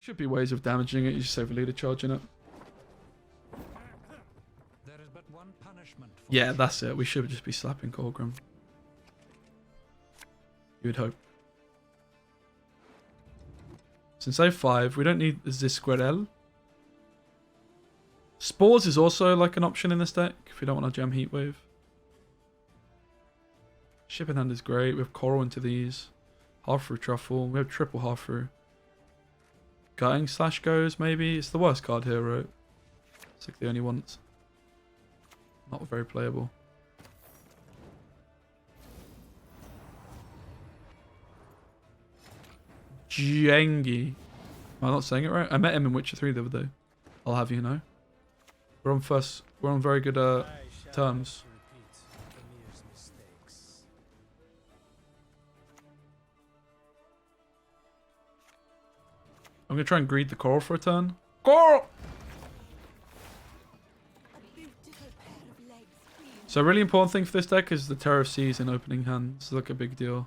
Should be ways of damaging it. You just save a leader charging it. There is but one punishment for Yeah, that's it. We should just be slapping Colgrim. You would hope. Since I have 5, we don't need Zisquerel. Spores is also like an option in this deck if you don't want to jam Heatwave. Shipping Hand is great. We have Coral into these. Half through Truffle. We have triple half through. Gutting slash goes maybe. It's the worst card here, right? It's like the only one that's not very playable. Jengi. Am I not saying it right? I met him in Witcher 3 the other day. I'll have you know. We're on very good terms. I'm gonna try and greed the Coral for a turn. Coral! So a really important thing for this deck is the Terror of Seas in opening hand. It's like a big deal.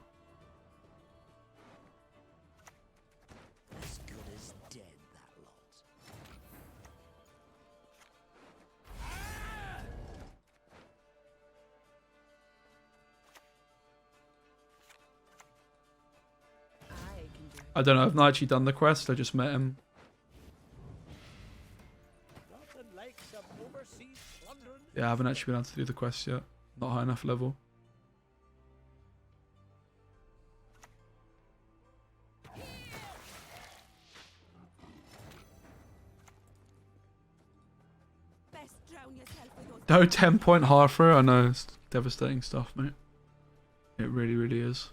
As good as dead, that lot. I don't know. I've not actually done the quest. I just met him. Yeah, I haven't actually been able to do the quest yet. Not high enough level. No 10-point half throw. I know it's devastating stuff, mate. It really, really is.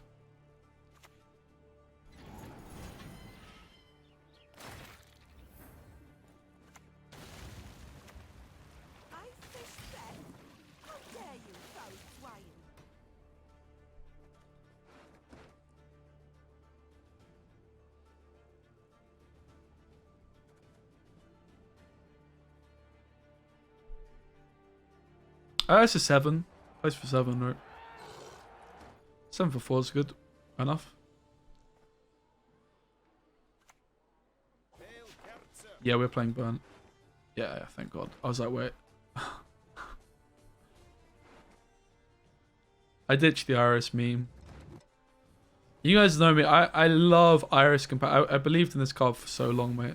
It's a 7. Plays for 7, right? 7 for 4 is good enough. Yeah, we're playing Burnt. Yeah, thank God. I was like, wait. I ditched the Iris meme. You guys know me. I love Iris. I believed in this card for so long, mate.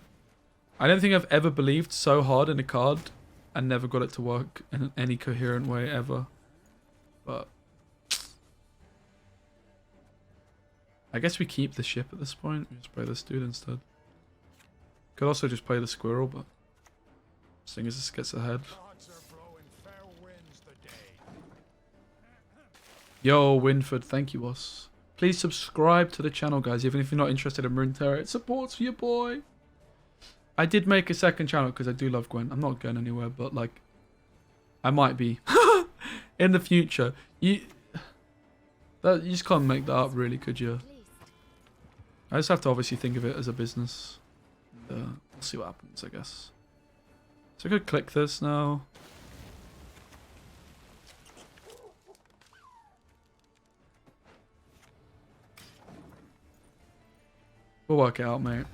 I don't think I've ever believed so hard in a card and never got it to work in any coherent way ever. But I guess we keep the ship at this point. We just play this dude instead. Could also just play the squirrel, but seeing as this gets ahead. Yo, Winford, thank you, boss. Please subscribe to the channel, guys, even if you're not interested in Runeterra. It supports for your boy. I did make a second channel because I do love Gwent. I'm not going anywhere, but like, I might be in the future. You just can't make that up, really, could you? I just have to obviously think of it as a business. We'll see what happens, I guess. So I could click this now. We'll work it out, mate.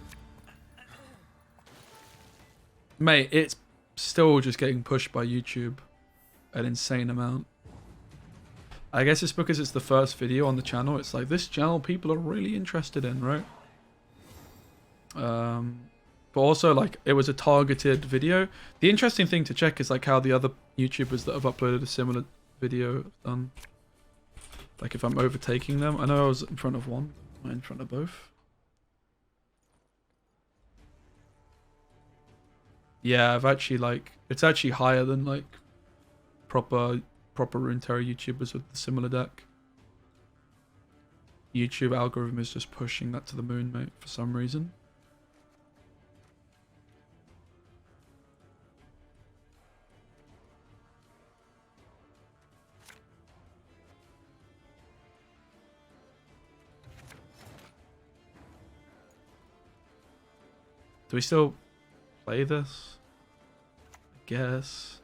Mate, it's still just getting pushed by YouTube an insane amount. I guess it's because it's the first video on the channel. It's like, this channel people are really interested in, right? But also, like, it was a targeted video. The interesting thing to check is like how the other YouTubers that have uploaded a similar video have done. Like if I'm overtaking them. I know I was in front of one. Am I in front of both? Yeah, I've actually like, it's actually higher than like proper Runeterra YouTubers with the similar deck. YouTube algorithm is just pushing that to the moon, mate, for some reason. Do we still play this? I guess.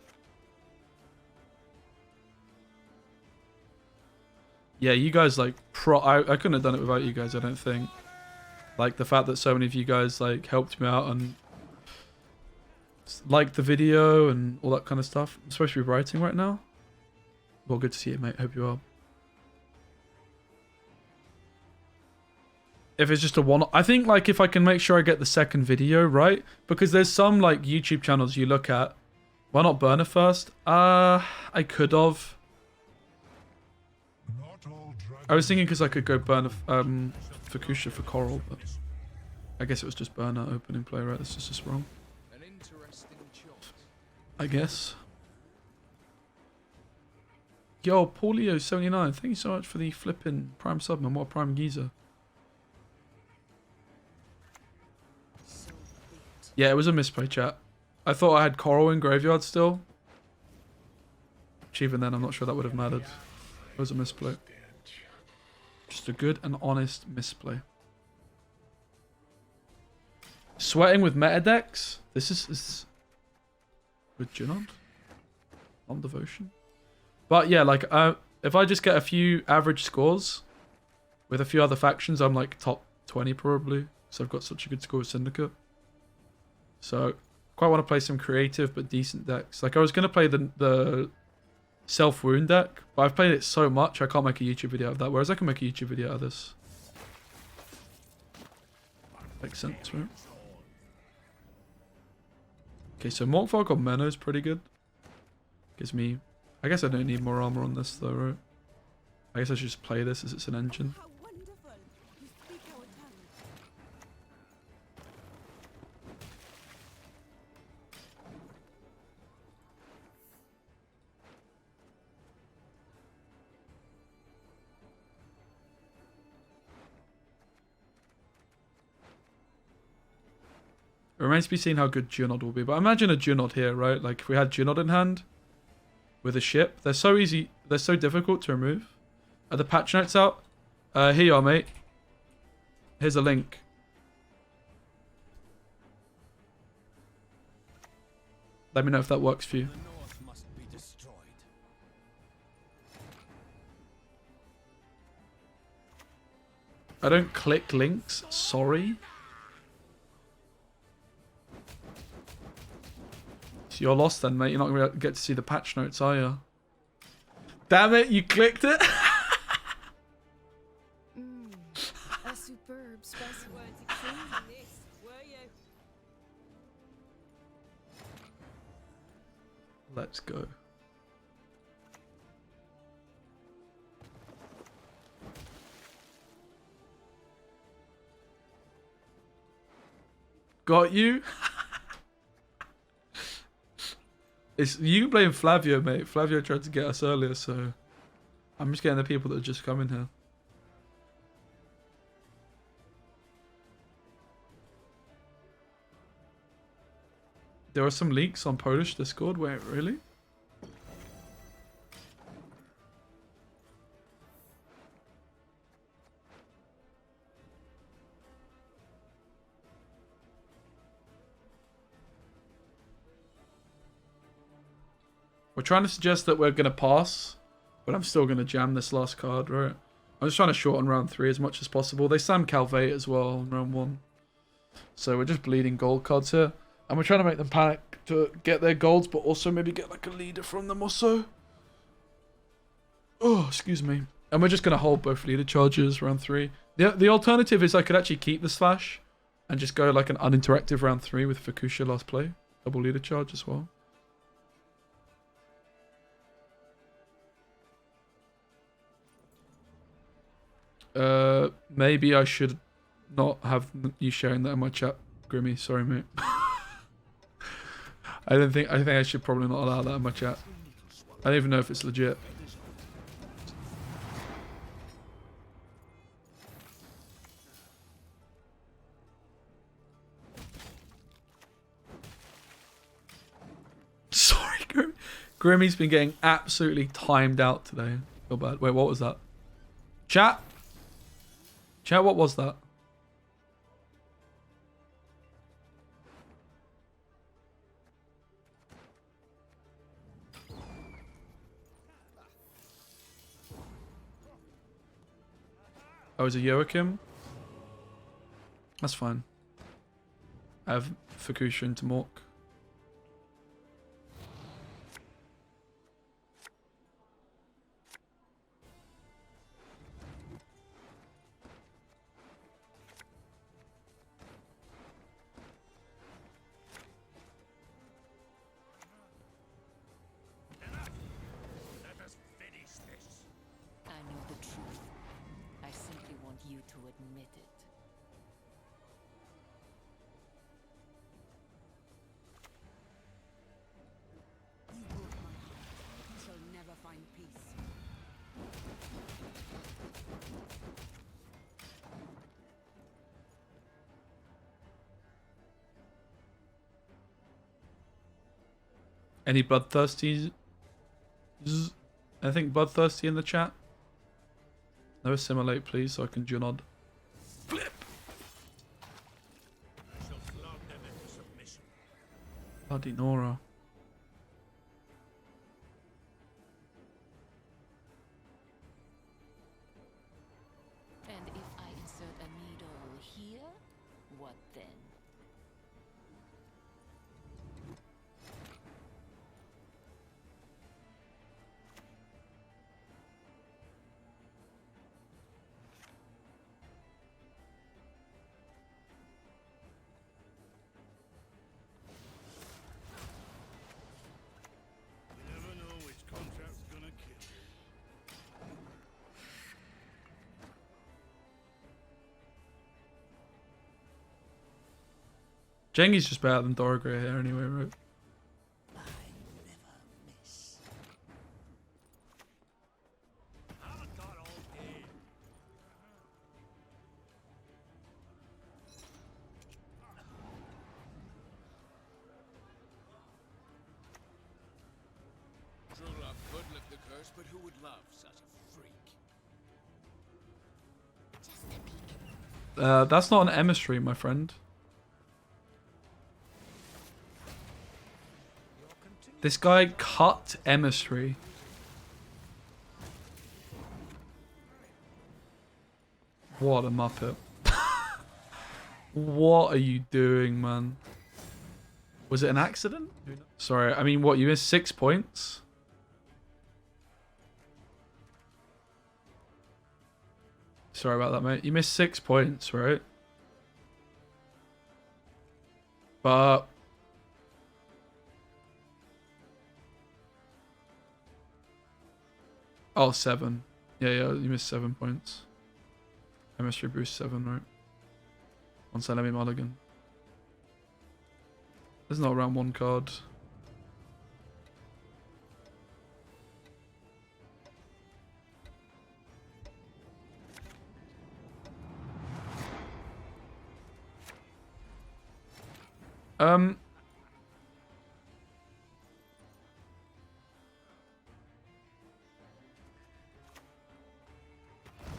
Yeah, you guys like I couldn't have done it without you guys, I don't think. Like the fact that so many of you guys like helped me out and liked the video and all that kind of stuff. I'm supposed to be writing right now. Well, good to see you, mate. Hope you are. If it's just a one, I think like if I can make sure I get the second video right, because there's some like YouTube channels you look at. Why not burner first? I could have. I was thinking because I could go burner Fukusha for coral, but I guess it was just burner opening play, right? This is just wrong. I guess. Yo, Paulio79, thank you so much for the flipping prime sub, man. What a prime geezer. Yeah, it was a misplay, chat. I thought I had coral in graveyard still. Which even then, I'm not sure that would have mattered. It was a misplay. Just a good and honest misplay. Sweating with meta decks? This is with Junod? On devotion. But yeah, like, if I just get a few average scores with a few other factions, I'm like top 20 probably. So I've got such a good score with Syndicate. So, quite want to play some creative but decent decks. Like, I was going to play the self-wound deck, but I've played it so much I can't make a YouTube video of that, whereas I can make a YouTube video out of this. Makes sense, right? Okay, so Morkvark on Menno is pretty good. Gives me... I guess I don't need more armor on this though, right? I guess I should just play this as it's an engine. It remains to be seen how good Junod will be, but imagine a Junod here, right? Like if we had Junod in hand with a ship, they're so easy, they're so difficult to remove. Are the patch notes out? Here you are, mate. Here's a link. Let me know if that works for you. I don't click links, sorry. So you're lost then, mate. You're not going to get to see the patch notes, are you? Damn it, you clicked it! A superb specimen. Let's go. Got you? It's you can blame Flavio, mate. Flavio tried to get us earlier, so I'm just getting the people that are just coming here. There are some leaks on Polish Discord. Wait, really? We're trying to suggest that we're going to pass, but I'm still going to jam this last card, right? I'm just trying to shorten round 3 as much as possible. They slammed Calvate as well in round 1. So we're just bleeding gold cards here. And we're trying to make them panic to get their golds, but also maybe get like a leader from them or so. Oh, excuse me. And we're just going to hold both leader charges round 3. The alternative is I could actually keep the slash and just go like an uninteractive round 3 with Fukusha last play. Double leader charge as well. Maybe I should not have you sharing that in my chat, Grimmy. Sorry, mate. I think I should probably not allow that in my chat. I don't even know if it's legit. Sorry, Grimmy. Grimmy's been getting absolutely timed out today. Feel bad. Wait, what was that? Chat? Chat, what was that? Oh, is it Joachim? That's fine. I have Fukusha into Mork. Let us finish this. I know the truth. I simply want you to admit it. You broke my heart. You shall never find peace. Any bloodthirsty? I think bloodthirsty in the chat. No assimilate, please, so I can Junod. Flip. I shall flog them into submission. Bloody Nora. And if I insert a needle here, what then? You never know which contract's gonna kill you. Jengi's just better than Dorogray here anyway, right? I never miss. Haven't got all day. True love could lift the curse, but who would love such a freak? Just a peek. That's not an emissary, my friend. This guy cut emissary. What a muppet. What are you doing, man? Was it an accident? Sorry, I mean, what, you missed 6 points? Sorry about that, mate. You missed 6 points, right? But... Oh, 7. Yeah, you missed 7 points. Chemistry boost 7, right? On Salami Mulligan. There's not a round 1 card.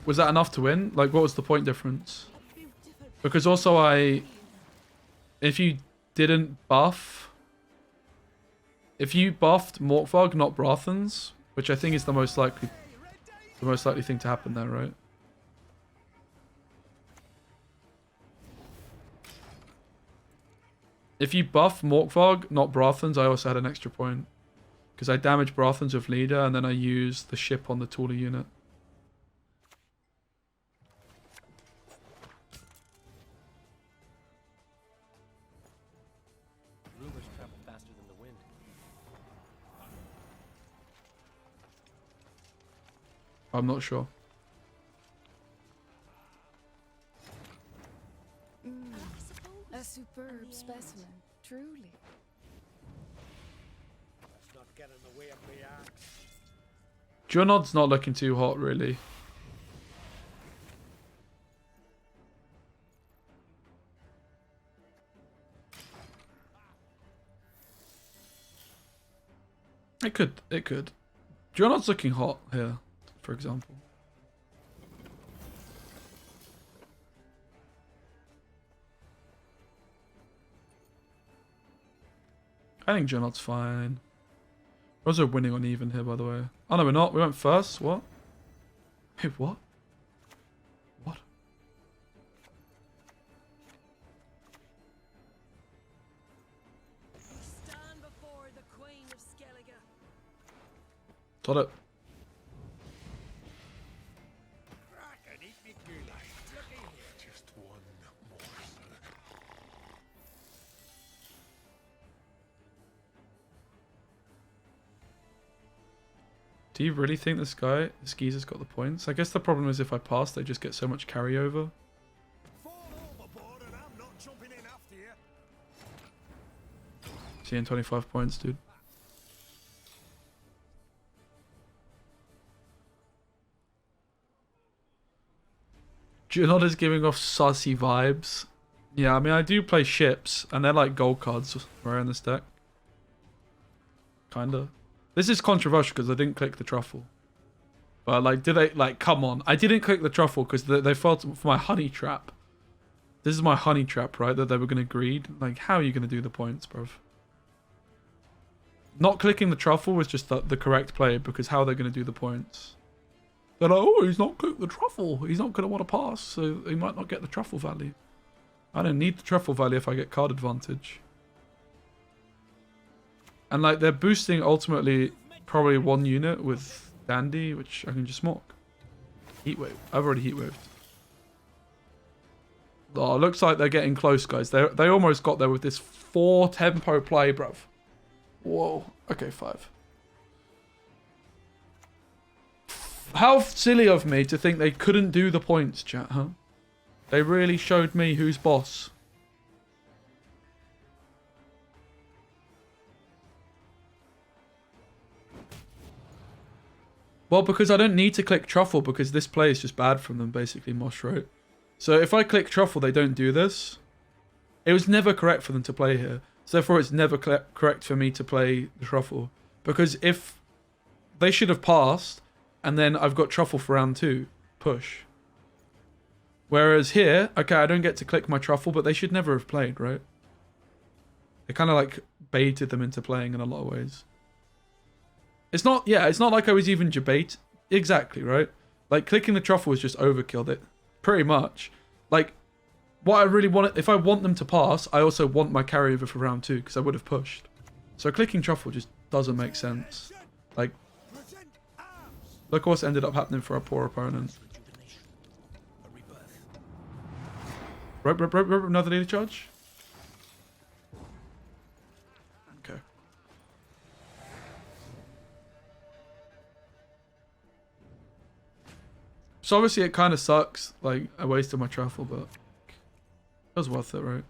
Was that enough to win? Like, what was the point difference? Because also if you didn't buff, if you buffed Morkvarg, not Brothans, which I think is the most likely thing to happen there, right? If you buff Morkvarg, not Brothans, I also had an extra point. Because I damaged Brothans with leader, and then I used the ship on the taller unit. Rumors travel faster than the wind. I'm not sure. A superb specimen, truly. Let's not get in the way of the axe. Junod's not looking too hot, really. It could. Junod's looking hot here, for example. I think Junod's fine. We're also winning on even here, by the way. Oh no, we're not. We went first. What? Wait, what? What? Got it. Just one morsel. Do you really think this geezer's got the points? I guess the problem is if I pass, they just get so much carryover. Fall overboard and I'm not jumping in after you. Seeing 25 points, dude. Junod is giving off saucy vibes. Yeah, I mean, I do play ships, and they're like gold cards right in this deck. Kinda. This is controversial because I didn't click the truffle. But, like, did they... Like, come on. I didn't click the truffle because they fell for my honey trap. This is my honey trap, right? That they were going to greed. Like, how are you going to do the points, bruv? Not clicking the truffle was just the correct play because how are they going to do the points? They're like, oh, he's not clicked the truffle. He's not going to want to pass, so he might not get the truffle value. I don't need the truffle value if I get card advantage. And, like, they're boosting ultimately probably one unit with Dandy, which I can just smoke. Heatwave. I've already heatwaved. Oh, looks like they're getting close, guys. They almost got there with this 4 tempo play, bruv. Whoa. Okay, 5. How silly of me to think they couldn't do the points, chat, huh? They really showed me who's boss. Well, because I don't need to click truffle because this play is just bad from them, basically, Mosh wrote. So if I click truffle, they don't do this. It was never correct for them to play here. So therefore, it's never correct for me to play the truffle. Because if they should have passed, and then I've got truffle for round 2, push. Whereas here, okay, I don't get to click my truffle, but they should never have played, right? They kind of like baited them into playing in a lot of ways. It's not, yeah, it's not like I was even debate. Exactly, right? Like, clicking the truffle was just overkill it. Pretty much. Like, what I really want, if I want them to pass, I also want my carryover for round 2, because I would have pushed. So clicking truffle just doesn't make sense. Like, look what's ended up happening for our poor opponent. Rope, another daily charge? Okay. So obviously it kind of sucks, like, I wasted my truffle, but it was worth it, right?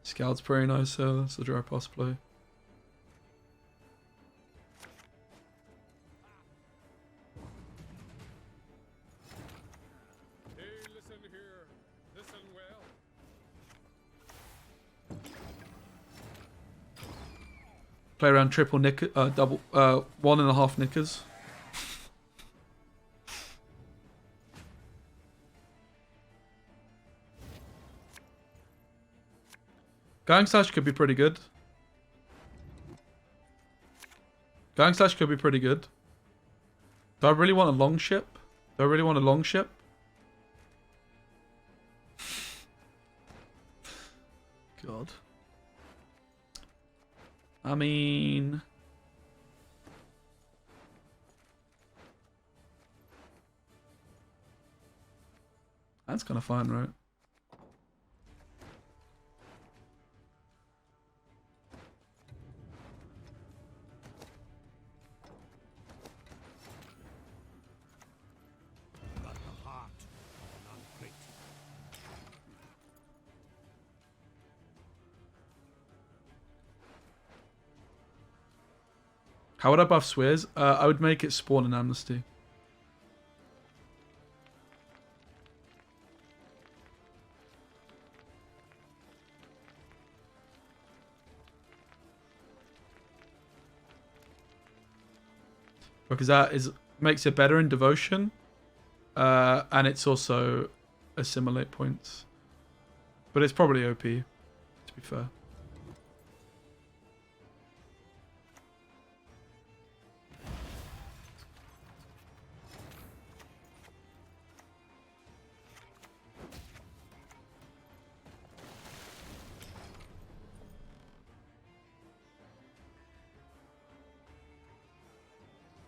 Scout's pretty nice, so that's a dry pass play. Hey, listen here. Listen well. Play around triple nick, double, 1.5 knickers. Gang Slash could be pretty good. Gang Slash could be pretty good. Do I really want a long ship? Do I really want a long ship? God. I mean... That's kind of fine, right? How would I buff Swears? I would make it spawn an amnesty. Because that makes it better in devotion. And it's also assimilate points. But it's probably OP, to be fair.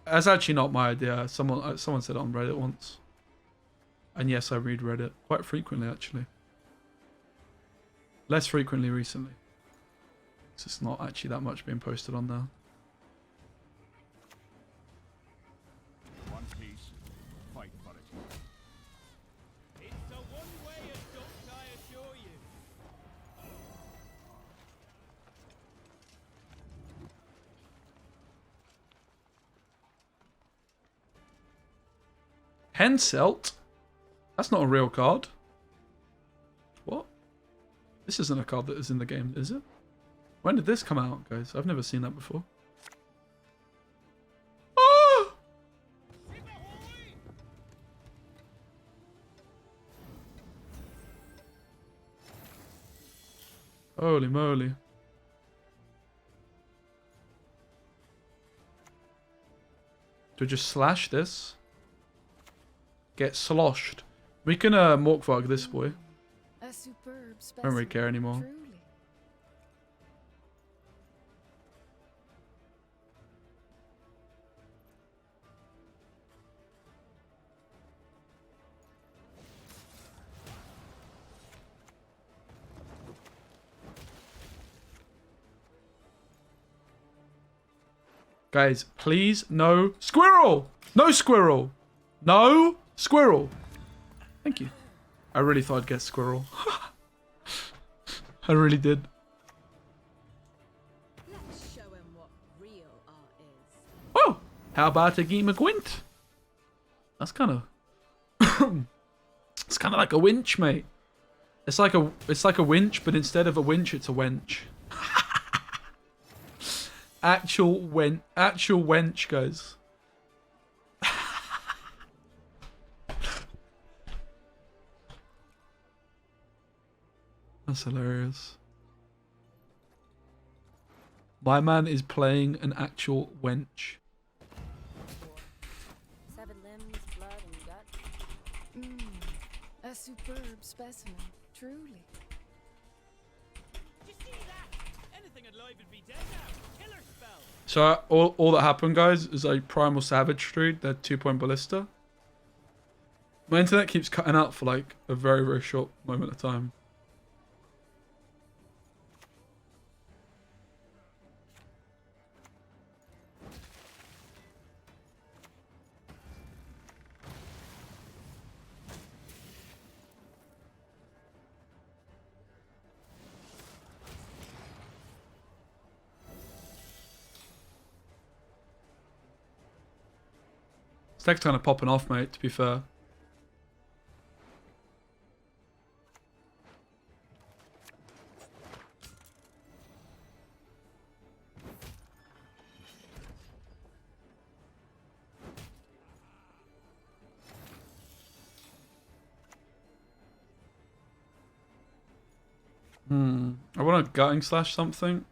That's actually not my idea. Someone said it on Reddit once. And yes, I read Reddit quite frequently, actually. Less frequently recently. So it's not actually that much being posted on there. One piece, fight for it. It's a one-way adult, I assure you. Henselt? That's not a real card. What? This isn't a card that is in the game, is it? When did this come out, guys? I've never seen that before. Ah! Holy moly. Do we just slash this? Get sloshed. We can Morkvarg this boy. A superb specimen. Don't really care anymore. Truly. Guys, please, no squirrel! No squirrel! No squirrel! Thank you. I really thought I'd get squirrel. I really did. Let's show him what real art is. Oh! How about a game of Gwent? That's kind of... It's kind of like a winch, mate. It's like a winch, but instead of a winch, it's a wench. Actual wench, guys. That's hilarious. My man is playing an actual wench. 7 limbs, blood, and guts. A superb specimen. Truly. You see that? Anything alive would be dead now. Killer spell. So all that happened, guys, is I Primal Savagery, their 2-point ballista. My internet keeps cutting out for like a very, very short moment of time. This deck's kind of popping off, mate, to be fair. I want to gutting slash something.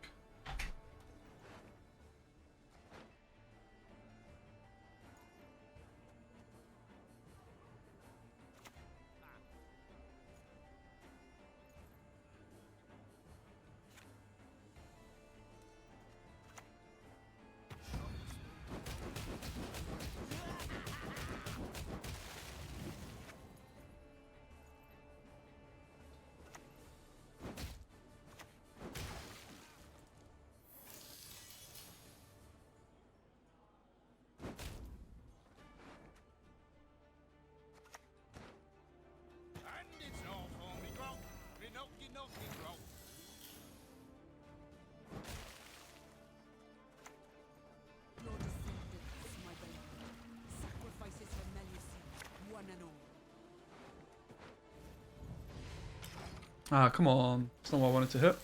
And it's all for me, Grog. Me knocky knocky, Grog. Your descendants, my beloved. Sacrifices for Melusi, one and all. Ah, come on. That's not what I wanted to hit.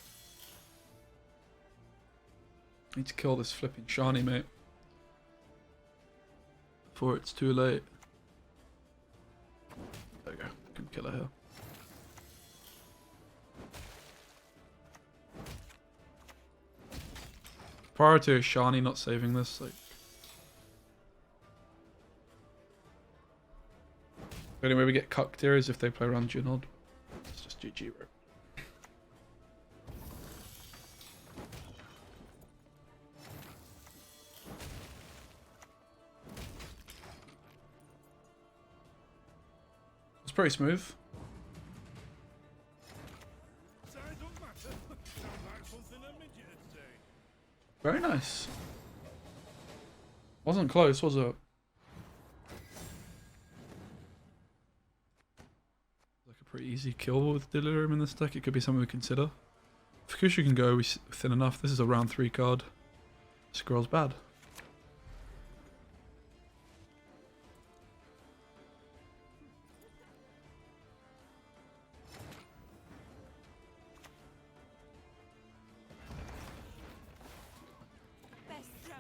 Need to kill this flipping shiny, mate. Before it's too late. There we go. Can kill her here. Prior to Shani not saving this, like... The only way we get cucked here is if they play around Junod. It's just GG, bro. It's pretty smooth. Size don't matter. Sounds like something a midget would say. Very nice. Wasn't close, was it? Like a pretty easy kill with Delirium in this deck. It could be something to consider. Fukusha can go thin enough. This is a round 3 card. Scroll's bad.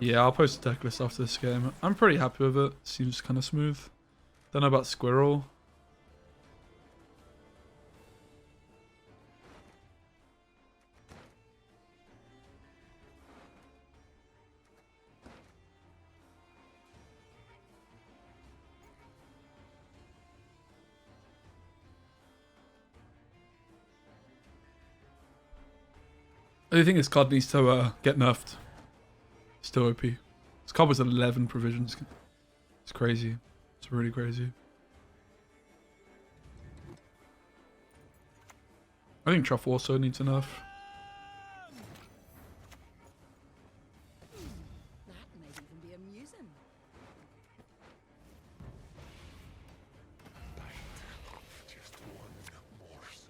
Yeah, I'll post a deck list after this game. I'm pretty happy with it. Seems kind of smooth. Don't know about Squirrel. I think this card needs to get nerfed. Still OP. This card was 11 provisions. It's crazy. It's really crazy. I think Truff also needs a nerf. That might even be amusing. Just one more, sir.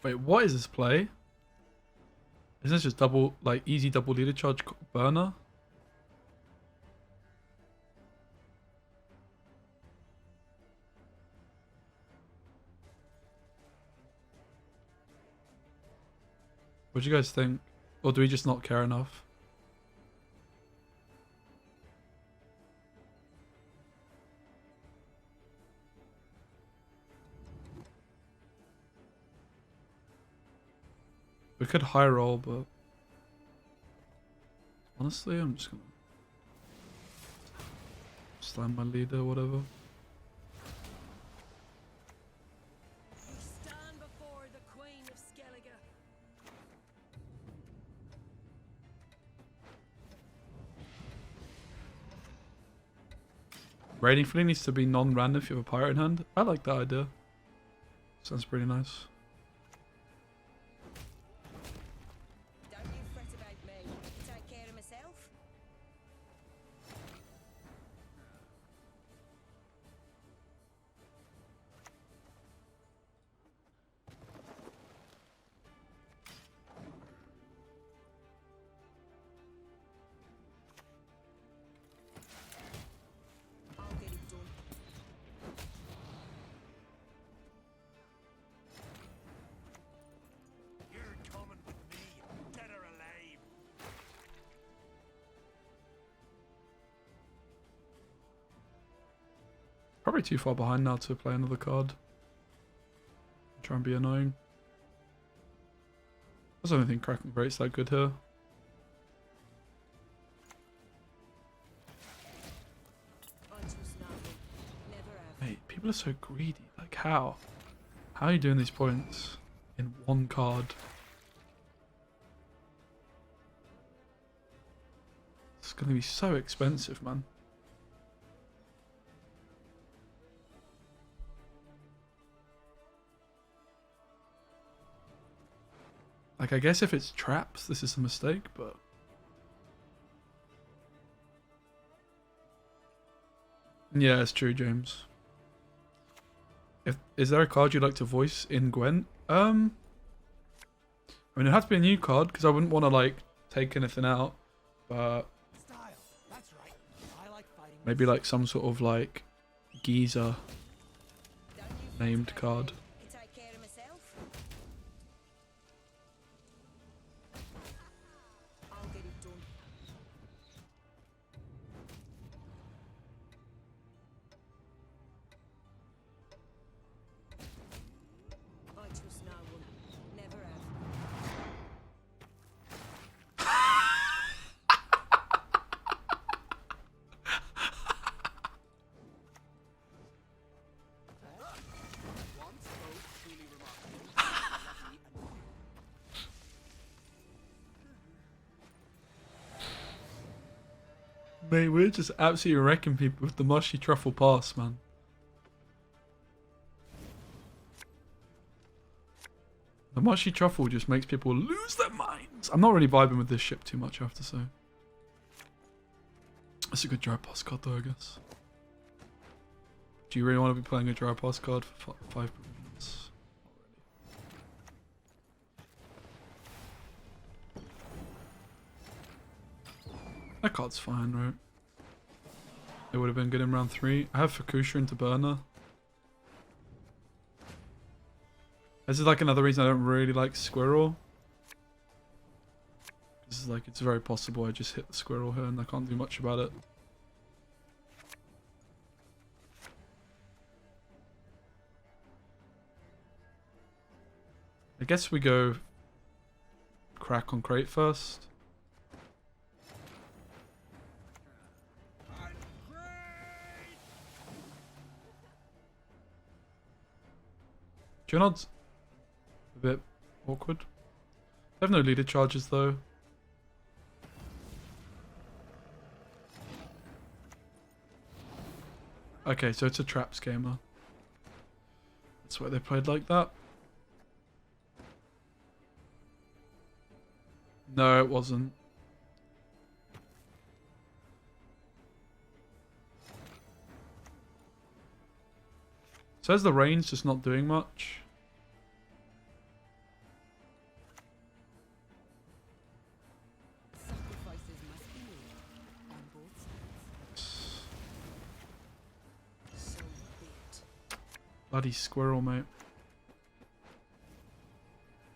Wait, what is this play? Isn't this just double, like, easy double leader charge burner? What do you guys think? Or do we just not care enough? We could high roll, but honestly, I'm just gonna slam my leader, whatever. Stand before the Queen of Skellige. Raiding fleet needs to be non-random if you have a pirate in hand. I like that idea. Sounds pretty nice. Don't you fret about me. Take care of myself. I'll get it done. You're coming with me, dead or alive. Probably too far behind now to play another card. Try and be annoying. I don't think Kraken Great's that good here. I trust nothing. Never have. Mate, people are so greedy. Like, how? How are you doing these points in one card? It's gonna be so expensive, man. Like, I guess if it's traps, this is a mistake, but... Yeah, it's true, James. Is there a card you'd like to voice in Gwent? I mean, it'd have to be a new card, because I wouldn't want to, like, take anything out. But Style. That's right. I like fighting. maybe, like, some sort of, like, geezer Don't you fret named about card. me. Take care of myself. I'll get it done. Mate, we're just absolutely wrecking people with the mushy truffle pass, man. The mushy truffle just makes people lose their minds. I'm not really vibing with this ship too much, I have to say. It's a good dry pass card though, I guess. Do you really want to be playing a dry pass card for 5 minutes? That card's fine, right? It would have been good in round 3. I have Fukusha into burner. This is like another reason I don't really like Squirrel. This is like, it's very possible I just hit the Squirrel here and I can't do much about it. I guess we go crack on crate first. Junod's a bit awkward. They have no leader charges though. Okay, so it's a traps gamer. That's why they played like that. No, it wasn't. Says the rain's just not doing much. Sacrifices must be made on both sides. So be it. Bloody Squirrel, mate.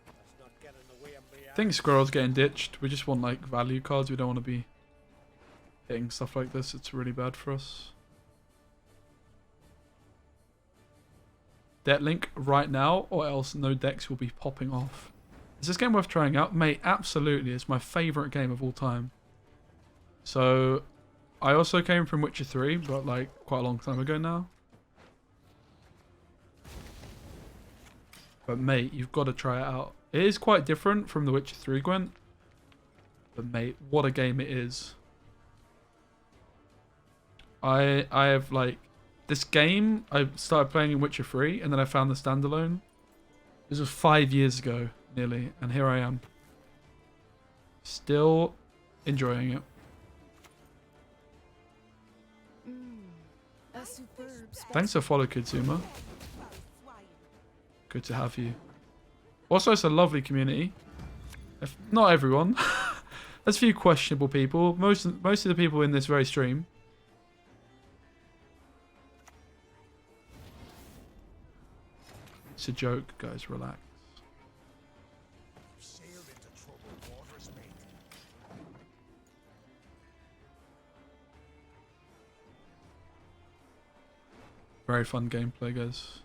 Let's not get in the way of me. I think Squirrel's getting ditched. We just want like value cards. We don't want to be hitting stuff like this. It's really bad for us. Debt link right now, or else no decks will be popping off. Is this game worth trying out? Mate, absolutely. It's my favourite game of all time. So, I also came from Witcher 3, but like quite a long time ago now. But mate, you've got to try it out. It is quite different from the Witcher 3 Gwent. But mate, what a game it is. I have like... This game, I started playing in Witcher 3, and then I found the standalone. This was 5 years ago, nearly, and here I am. Still enjoying it. A superb specimen. Thanks for follow, Kutsuma. Good to have you. Also, it's a lovely community. If not everyone. There's a few questionable people. Most of the people in this very stream. It's a joke, guys. Relax. Sailed into troubled waters, mate. Very fun gameplay, guys.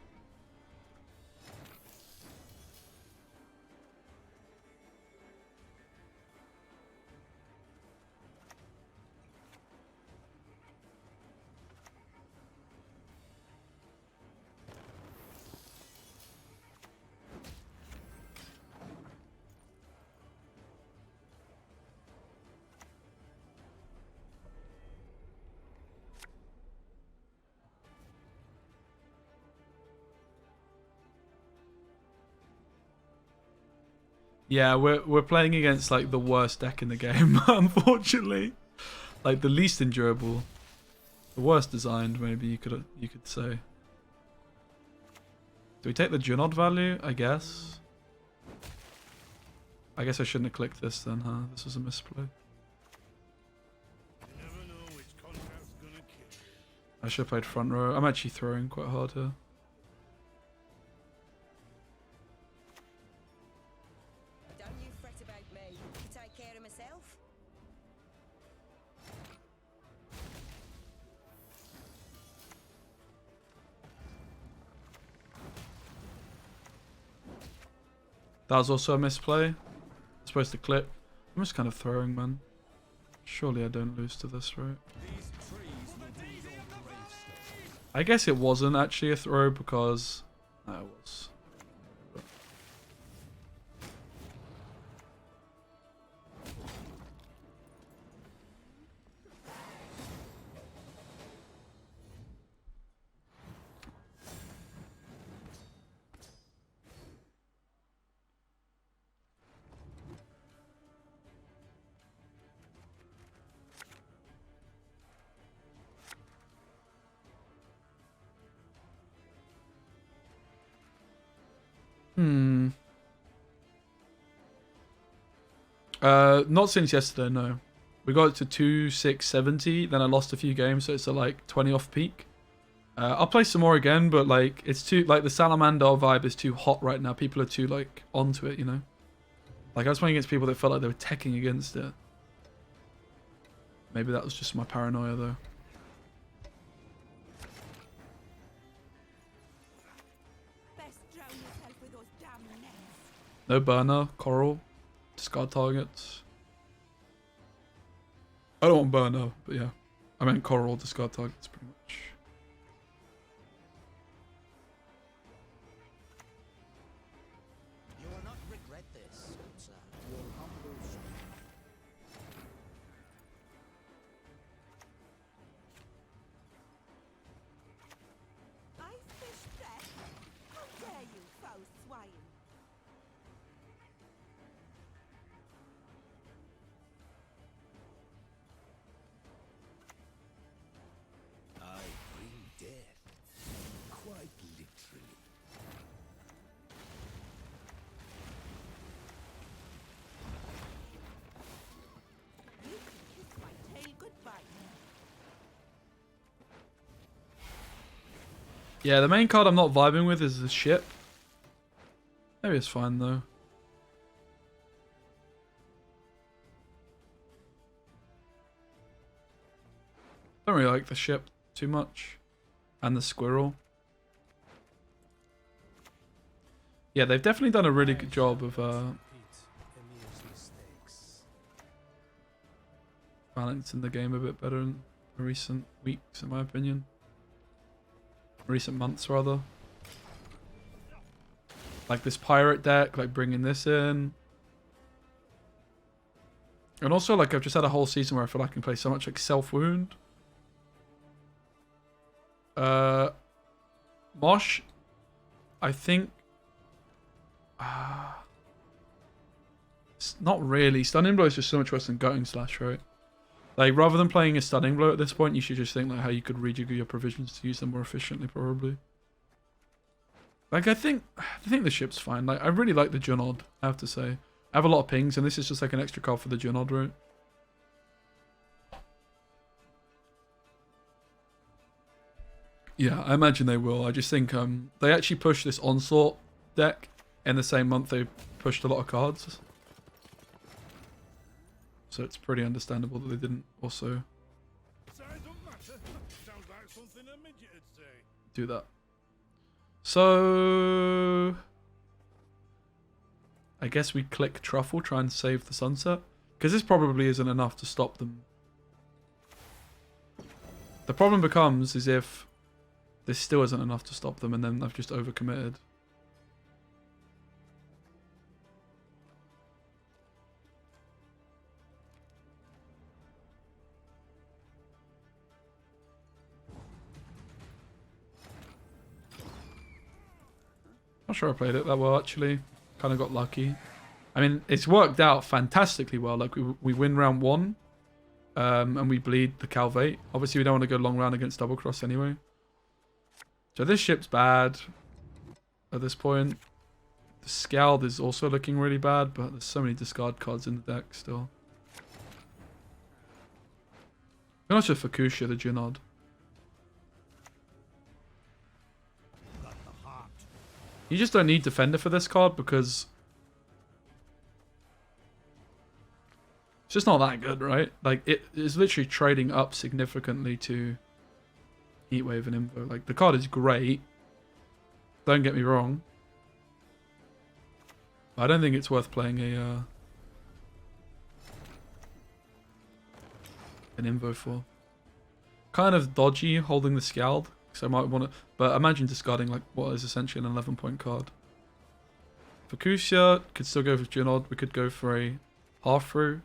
Yeah, we're playing against like the worst deck in the game, unfortunately. Like the least endurable, the worst designed, maybe you could say. Do we take the Junod value? I guess. I guess I shouldn't have clicked this then, huh? This was a misplay. You never know which contact's gonna kill. I should have played front row. I'm actually throwing quite hard here. Don't you fret about me. I take care of myself. That was also a misplay. I'm supposed to clip. I'm just kind of throwing, man. Surely I don't lose to this, right? I guess it wasn't actually a throw because... No, it was. Hmm. Not since yesterday, no. We got it to 2,670, then I lost a few games, so it's at like 20 off peak. I'll play some more again, but like it's too like the Salamander vibe is too hot right now. People are too like onto it, you know. Like I was playing against people that felt like they were teching against it. Maybe that was just my paranoia though. Best drown yourself with those damn nets. No burner, coral, discard targets. I don't want burner, but yeah. I meant coral, discard targets pretty much. You will not regret this, good sir. Your humble servant. Ice fish death? How dare you, foul swine? I bring death, quite literally. You can kiss my tail goodbye. Yeah, the main card I'm not vibing with is the ship. Maybe it's fine though. Don't really like the ship too much. And the squirrel. Yeah, they've definitely done a really good job of balancing the game a bit better in recent weeks, in my opinion. Recent months, rather. Like this pirate deck, like bringing this in. And also, like, I've just had a whole season where I feel like I can play so much, like, Self-Wound. Mosh, I think... it's not really. Stunning Blow is just so much worse than Gutting Slash, right? Like, rather than playing a Stunning Blow at this point, you should just think, like, how you could rejigger your provisions to use them more efficiently, probably. Like, I think the ship's fine. Like, I really like the Junod, I have to say. I have a lot of pings, and this is just, like, an extra card for the Junod, right? Yeah, I imagine they will. I just think they actually pushed this Onslaught deck in the same month they pushed a lot of cards. So it's pretty understandable that they didn't also Size don't matter. Sounds like something a midget would say. do that. So I guess we click Truffle, try and save the sunset. Because this probably isn't enough to stop them. The problem becomes is if this still isn't enough to stop them and then I've just overcommitted. Not sure I played it that well, actually. Kind of got lucky. I mean, it's worked out fantastically well. Like, we win round 1. And we bleed the Calvate. Obviously, we don't want to go long round against Double Cross anyway. So this ship's bad at this point. The Scald is also looking really bad, but there's so many discard cards in the deck still. Not just Fukusha, the Junod. You just don't need Defender for this card because it's just not that good, right? Like, it is literally trading up significantly to Heatwave and Invo. Like, the card is great. Don't get me wrong. I don't think it's worth playing an Invo for. Kind of dodgy holding the Scald. So I might want to, but imagine discarding like what is essentially an 11-point card. Fukusha could still go for Junod. We could go for a half through.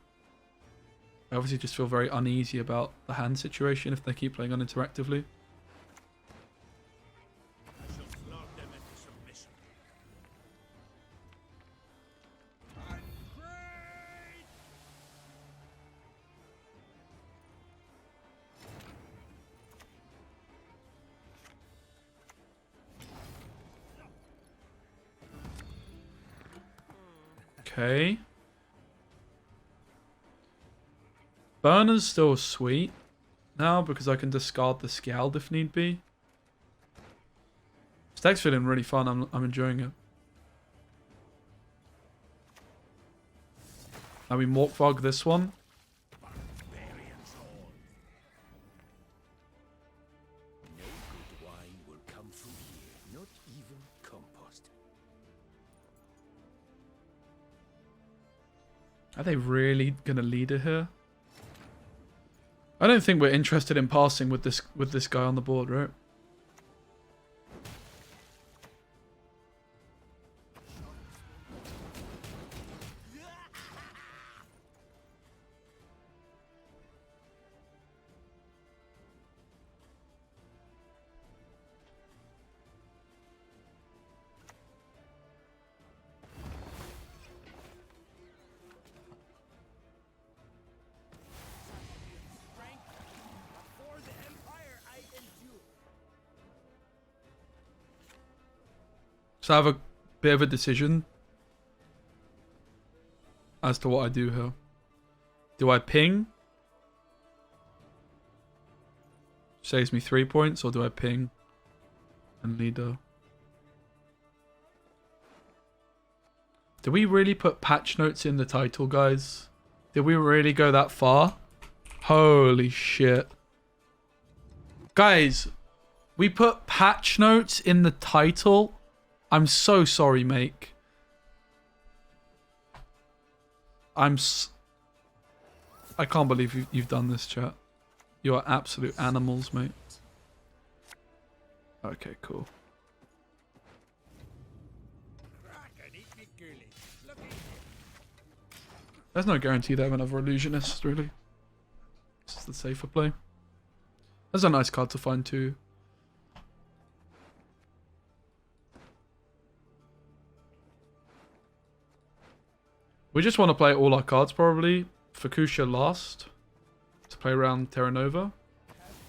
I obviously just feel very uneasy about the hand situation if they keep playing uninteractively. I shall flog them into submission. And great! Okay. Burner's still sweet now because I can discard the Scald if need be. This deck's feeling really fun. I'm enjoying it. Now we Morkvog this one. Barbarians all. No good wine will come from here, not even compost. Are they really gonna lead it here? I don't think we're interested in passing with this guy on the board, right? For the Empire I endure. So I have a bit of a decision as to what I do here. Do I ping? Saves me 3 points, or do I ping and leader? Did we really put patch notes in the title, guys? Did we really go that far? Holy shit. Guys, we put patch notes in the title. I'm so sorry, mate. I can't believe you've done this, chat. You are absolute animals, mate. Okay, cool. Crack and eat me girly. Look at him. There's no guarantee they have another illusionist, really. This is the safer play. That's a nice card to find too. We just want to play all our cards probably. Fukusha last. To play around Terra Nova. Have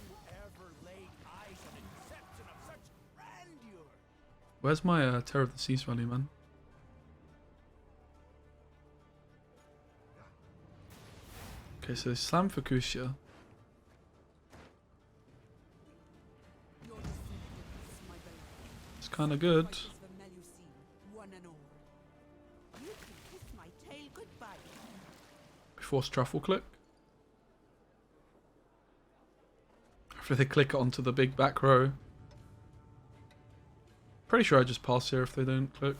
you ever laid eyes on a deception of such grandeur? Where's my Terror of the Seas value, man? Okay, so Slam Fukusha. Your deceptiveness, my beloved, It's kind of good. is the Melusine, one and all. You can kiss my tail goodbye. Before Truffle click. After they click it onto the big back row. Pretty sure I just pass here if they don't click.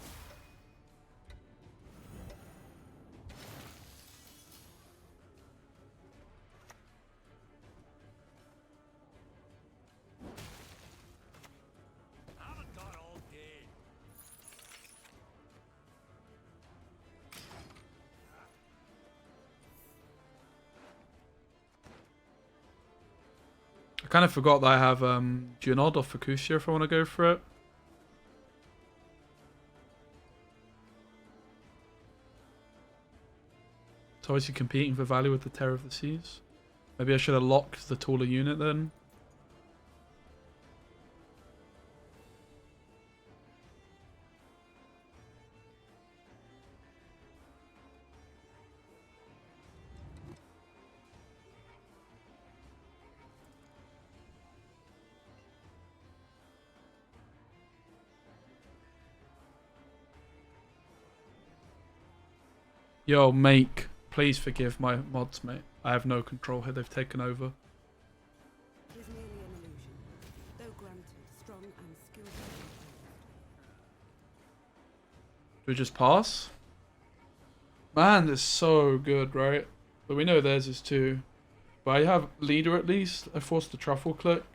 Haven't got all day. I kind of forgot that I have Junod or Fukusha if I want to go for it. It's obviously competing for value with the Terror of the Seas. Maybe I should have locked the taller unit then. Yo, Make, please forgive my mods, mate. I have no control here. They've taken over. It is merely an illusion, though granted strong and skillful. Do we just pass? Man, this is so good, right? But we know theirs is too. But I have leader at least. I forced the truffle click.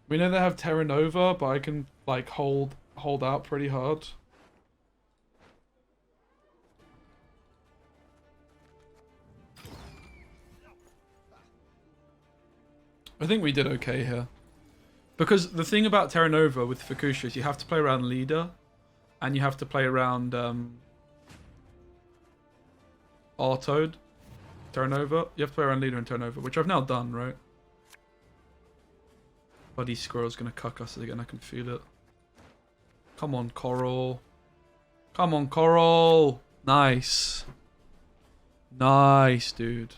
We know they have Terra Nova, but I can like hold out pretty hard. I think we did okay here. Because the thing about Terra Nova with Fukusha is you have to play around leader. And you have to play around Artoad. Terra Nova. You have to play around leader and Terra Nova, which I've now done, right? Buddy Squirrel's gonna cuck us again, I can feel it. Come on, Coral. Come on, Coral. Nice. Nice, dude.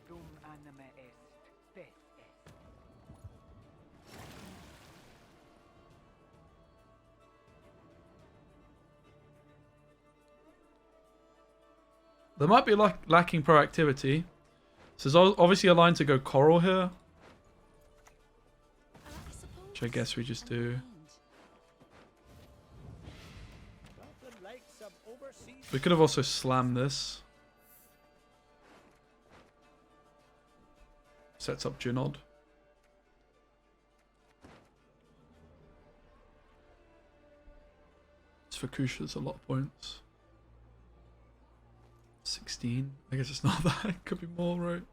Dum anima est, spes est. There might be lacking proactivity. So there's obviously a line to go coral here. Which I guess we just do. We could have also slammed this. Sets up Junod. It's for Kusha's a lot of points. 16. I guess it's not that. It could be more, right?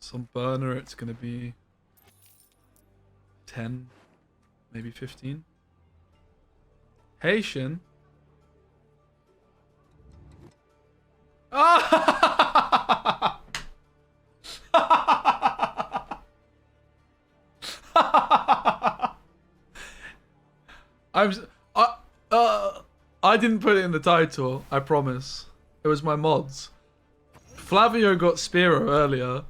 Some burner, it's gonna be 10, maybe 15. Haitian. Ah! I didn't put it in the title, I promise. It was my mods. Flavio got Spiro earlier,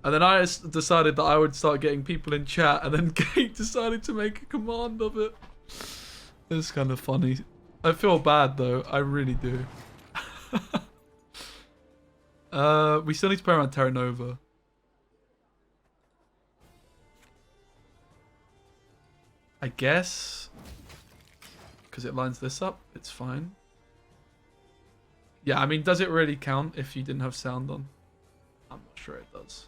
and then I decided that I would start getting people in chat, and then Kate decided to make a command of it. It's kind of funny. I feel bad though, I really do. We still need to play around Terra Nova. I guess, because it lines this up, it's fine. Yeah, I mean, does it really count if you didn't have sound on? I'm not sure it does.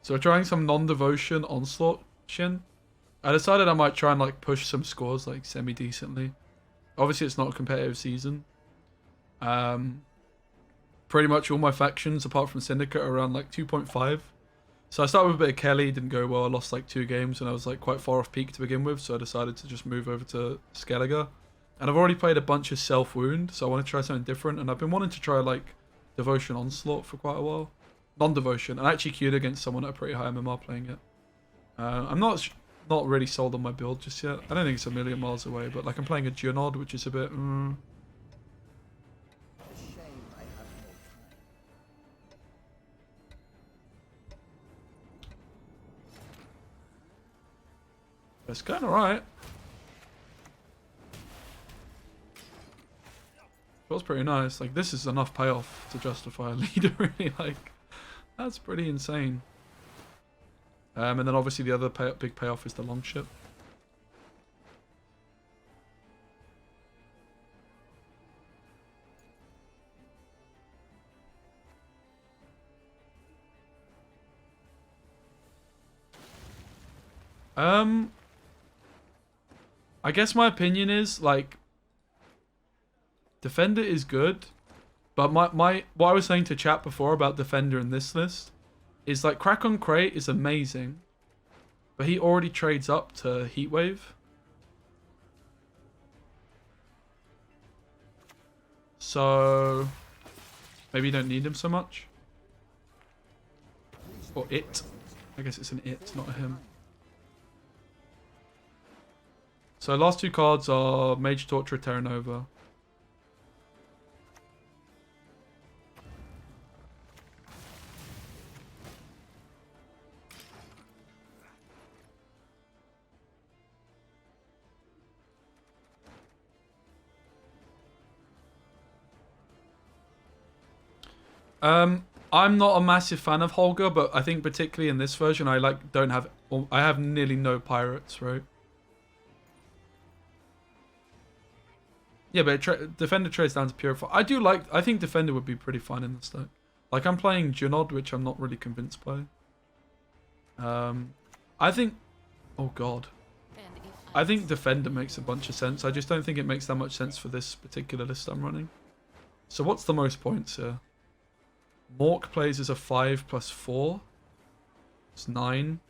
So we're trying some non-devotion onslaught shin. I decided I might try and like push some scores like semi-decently. Obviously it's not a competitive season. Pretty much all my factions apart from Syndicate are around like 2.5. So I started with a bit of Kelly, didn't go well, I lost like 2 games and I was like quite far off peak to begin with, so I decided to just move over to Skellige. And I've already played a bunch of Self-Wound, so I want to try something different, and I've been wanting to try like Devotion Onslaught for quite a while. Non-Devotion, and I actually queued against someone at a pretty high MMR playing it. I'm not really sold on my build just yet. I don't think it's a million miles away, but like I'm playing a Junod, which is a bit... It's going alright. Feels pretty nice. Like, this is enough payoff to justify a leader, really. Like, that's pretty insane. And then obviously the other big payoff is the longship. I guess my opinion is, like, Defender is good, but what I was saying to chat before about Defender in this list is, like, Crack on Crate is amazing, but he already trades up to Heatwave. So, maybe you don't need him so much. Or it. I guess it's an it, not a him. So last 2 cards are Mage Torturer, Terra Nova. I'm not a massive fan of Holger, but I think particularly in this version, I have nearly no pirates, right? Yeah, but Defender trades down to Purify. I think Defender would be pretty fun in this deck. Like, I'm playing Junod, which I'm not really convinced by. I think... Oh, God. I think Defender makes a bunch of sense. I just don't think it makes that much sense for this particular list I'm running. So what's the most points here? Mork plays as a 5 plus 4. It's 9.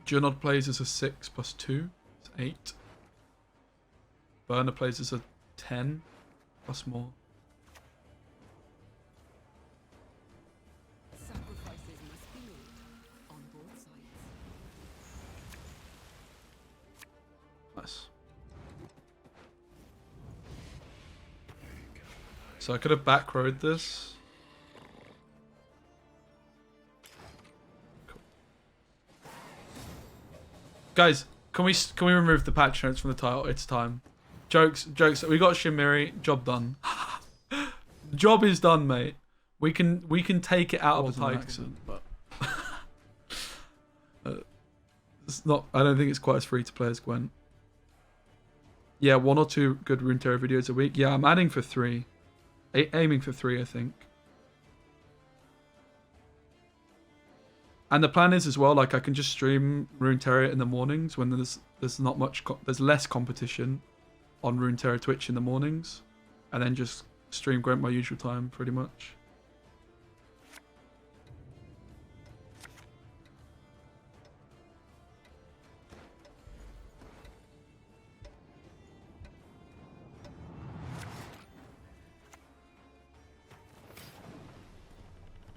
Junod plays as a 6 plus 2. It's 8. Burner plays as a 10 plus more. Sacrifices must be made on both sides. Nice. So I could have back rowed this. Cool. Guys, can we remove the patch notes from the title? It's time. Jokes. We got Shimiri. Job done. Job is done, mate. We can take it out of the title, but it's not. I don't think it's quite as free to play as Gwent. Yeah, 1 or 2 good Runeterra videos a week. Yeah, I'm adding for 3. Aiming for 3, I think. And the plan is as well, like I can just stream Runeterra in the mornings when there's not much, there's less competition on Runeterra Twitch in the mornings, and then just stream Gwent my usual time, pretty much.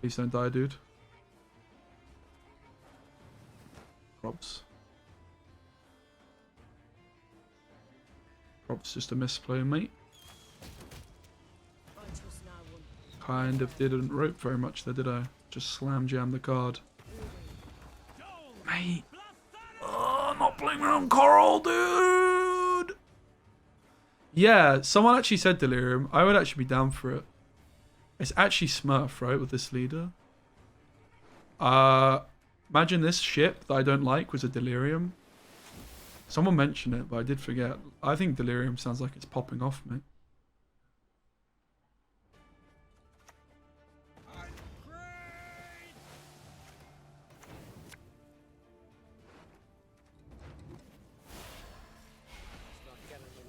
Please don't die, dude. Props. Props just a misplay, mate. Kind of didn't rope very much there, did I? Just slam jam the card. Mate. Oh, I'm not playing around Coral, dude. Yeah, someone actually said Delirium. I would actually be down for it. It's actually Smurf, right, with this leader. Imagine this ship that I don't like was a Delirium. Someone mentioned it, but I did forget. I think Delirium sounds like it's popping off, mate.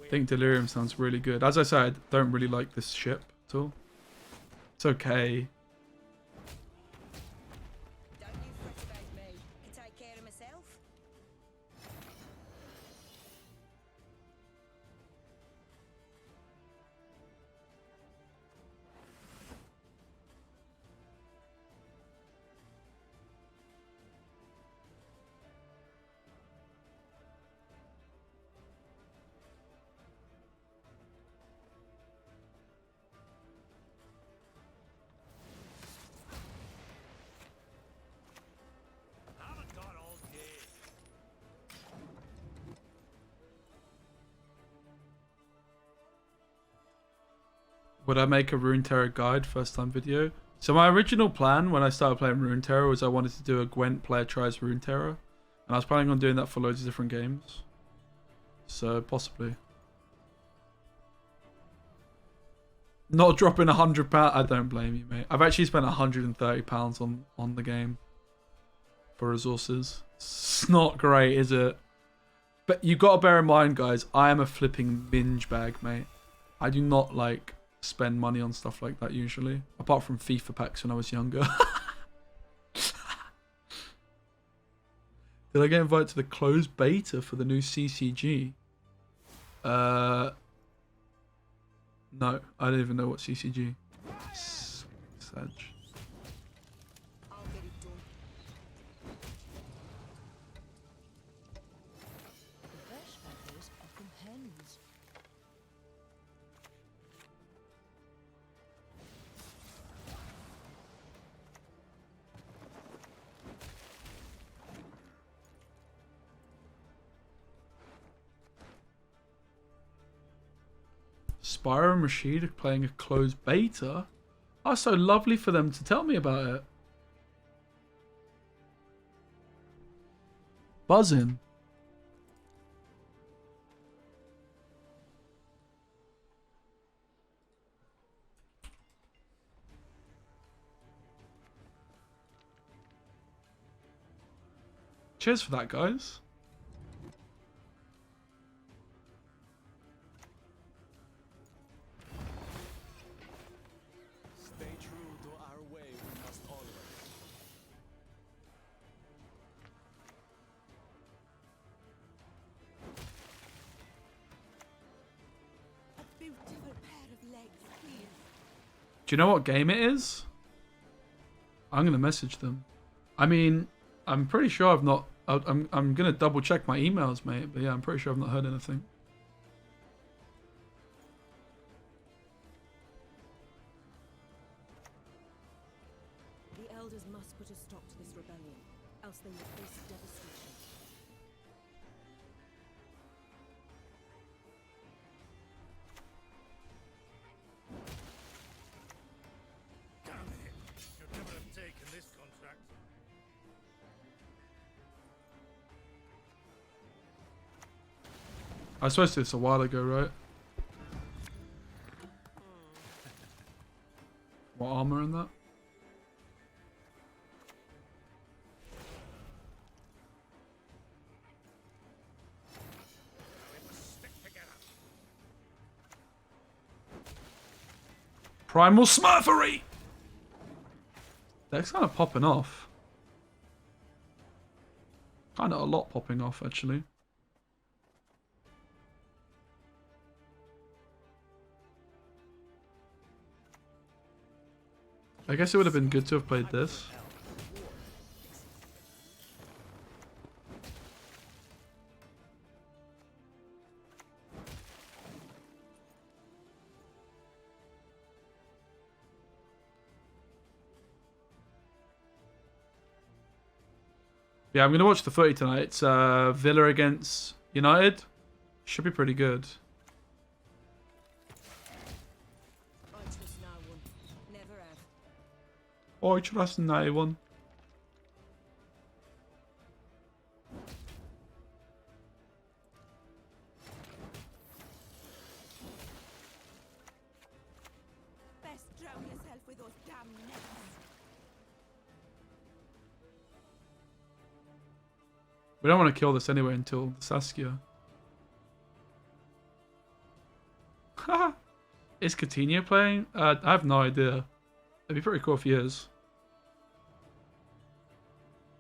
I think Delirium sounds really good. As I said, I don't really like this ship at all. It's okay. Don't you fret about me. I can take care of myself. Would I make a Runeterra guide first time video? So my original plan when I started playing Runeterra was I wanted to do a Gwent player tries Runeterra. And I was planning on doing that for loads of different games. So possibly. Not dropping £100. I don't blame you, mate. I've actually spent £130 on the game for resources. It's not great, is it? But you got to bear in mind, guys, I am a flipping binge bag, mate. I do not like spend money on stuff like that usually, apart from FIFA packs when I was younger. Did I get invited to the closed beta for the new CCG? No, I don't even know what CCG. Sedge. I'll get it done. The best feathers are from hens. Spyro and Rashid are playing a closed beta? Oh, so lovely for them to tell me about it. Buzzing. Cheers for that, guys. Do you know what game it is? I'm gonna message them. I mean, I'm pretty sure I've not. I'm gonna double check my emails, mate. But yeah, I'm pretty sure I've not heard anything. The elders must put a stop to this rebellion, else they will face devastation. Damn it! Should never have taken this contract. I was supposed to do this a while ago, right? What armor in that? We must stick together. Primal Smurfery! That's kind of popping off. Kind of a lot popping off, actually. I guess it would have been good to have played this. Yeah, I'm going to watch the footy tonight. It's Villa against United. Should be pretty good. I trust no one. Never have. Oh, I trust no one. Best drown yourself with those damn nets. We don't want to kill this anyway until Saskia. Haha. Is Coutinho playing? I have no idea. It'd be pretty cool if he is.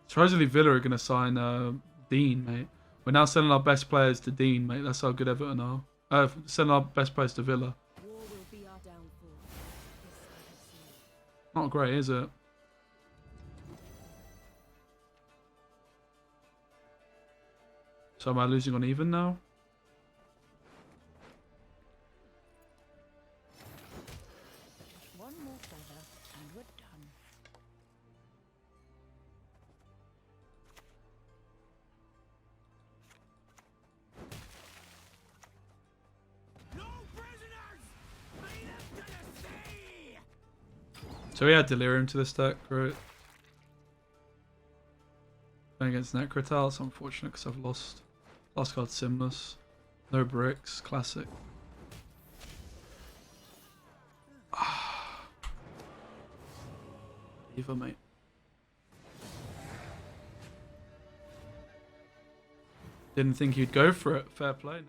Supposedly Villa are going to sign Dean, mate. We're now sending our best players to Dean, mate. That's how good Everton are. Sending our best players to Villa. War will be our downfall. This I have seen. Not great, is it? So am I losing on even now? One more feather, and we're done. No prisoners! Lead them to the sea! So we had Delirium to this deck, right? Playing against Necrotal, it's unfortunate because I've lost. Last card Simless. No bricks, classic. Eva, mate. Didn't think you'd go for it. Fair play.